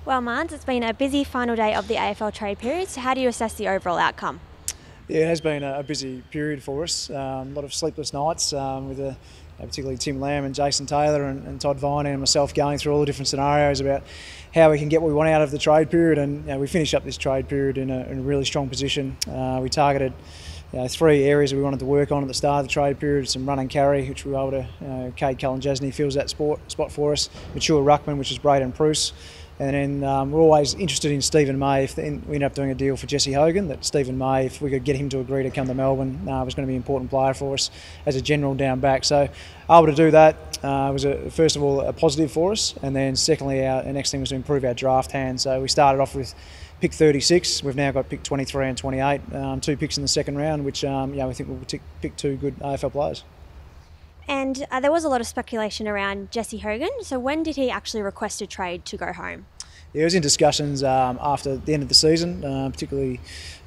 Well, Mans, it's been a busy final day of the AFL trade period, so how do you assess the overall outcome? Yeah, it has been a busy period for us. A lot of sleepless nights with particularly Tim Lamb and Jason Taylor and Todd Viney and myself going through all the different scenarios about how we can get what we want out of the trade period. And we finished up this trade period in a really strong position. We targeted three areas that we wanted to work on at the start of the trade period: some run and carry, which we were able to. Cade Cullen-Jasny fills that spot for us. Mature ruckman, which is Braden Preuss. And then we're always interested in Stephen May. If we ended up doing a deal for Jesse Hogan, that Stephen May, if we could get him to agree to come to Melbourne, was going to be an important player for us as a general down back. So able to do that was first of all a positive for us, and then secondly our next thing was to improve our draft hand. So we started off with pick 36. We've now got pick 23 and 28, two picks in the second round, which we think we'll pick two good AFL players. And there was a lot of speculation around Jesse Hogan, so when did he actually request a trade to go home? Yeah, he was in discussions after the end of the season, particularly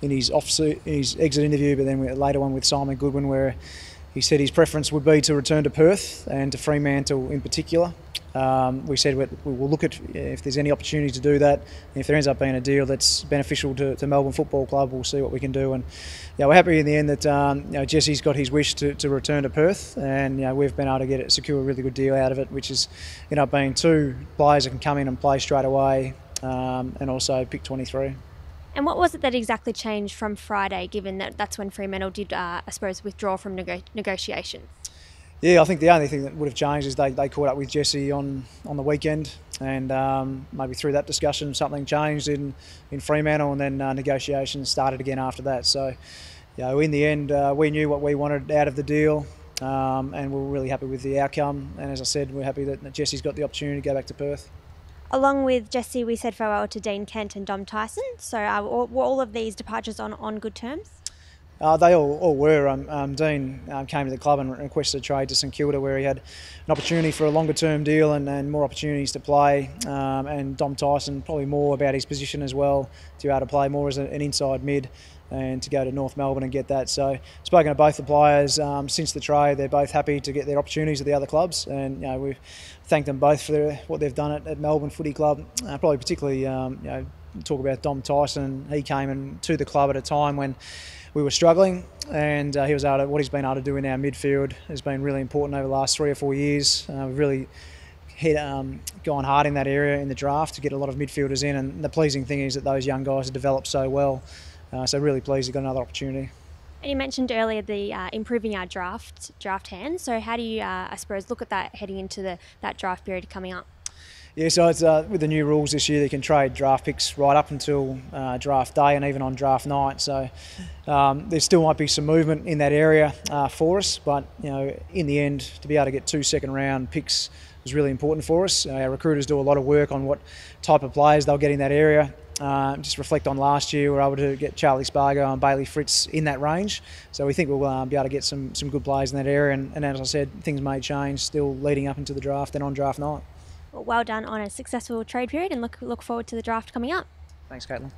in his exit interview, but then a later one with Simon Goodwin, where he said his preference would be to return to Perth and to Fremantle in particular. We said we will look at if there's any opportunity to do that. If there ends up being a deal that's beneficial to Melbourne Football Club, we'll see what we can do. And we're happy in the end that Jesse's got his wish to return to Perth, and we've been able to secure a really good deal out of it, which is being two players that can come in and play straight away, and also pick 23. And what was it that exactly changed from Friday, given that that's when Fremantle did, I suppose, withdraw from negotiations? Yeah, I think the only thing that would have changed is they caught up with Jesse on the weekend, and maybe through that discussion something changed in Fremantle, and then negotiations started again after that. So in the end we knew what we wanted out of the deal, and we were really happy with the outcome. And as I said, we're happy that Jesse's got the opportunity to go back to Perth. Along with Jesse, we said farewell to Dean Kent and Dom Tyson. So were all of these departures on good terms? They all were. Dean came to the club and requested a trade to St Kilda, where he had an opportunity for a longer term deal and more opportunities to play. And Dom Tyson, probably more about his position as well, to be able to play more as an inside mid and to go to North Melbourne and get that. So spoken to both the players since the trade. They're both happy to get their opportunities at the other clubs, and we've thanked them both for what they've done at Melbourne Footy Club. Probably particularly talk about Dom Tyson. He came into the club at a time when we were struggling, and what he's been able to do in our midfield has been really important over the last 3 or 4 years. We've really gone hard in that area in the draft to get a lot of midfielders in, and the pleasing thing is that those young guys have developed so well. So really pleased to got another opportunity. And you mentioned earlier the improving our draft hand. So how do you, I suppose, look at that heading into that draft period coming up? Yeah, so it's, with the new rules this year, they can trade draft picks right up until draft day and even on draft night. So there still might be some movement in that area for us, but in the end, to be able to get 2 second-round picks was really important for us. Our recruiters do a lot of work on what type of players they'll get in that area. Just reflect on last year, we were able to get Charlie Spargo and Bailey Fritz in that range. So we think we'll be able to get some good players in that area. And as I said, things may change still leading up into the draft and on draft night. Well done on a successful trade period, and look forward to the draft coming up. Thanks, Caitlin.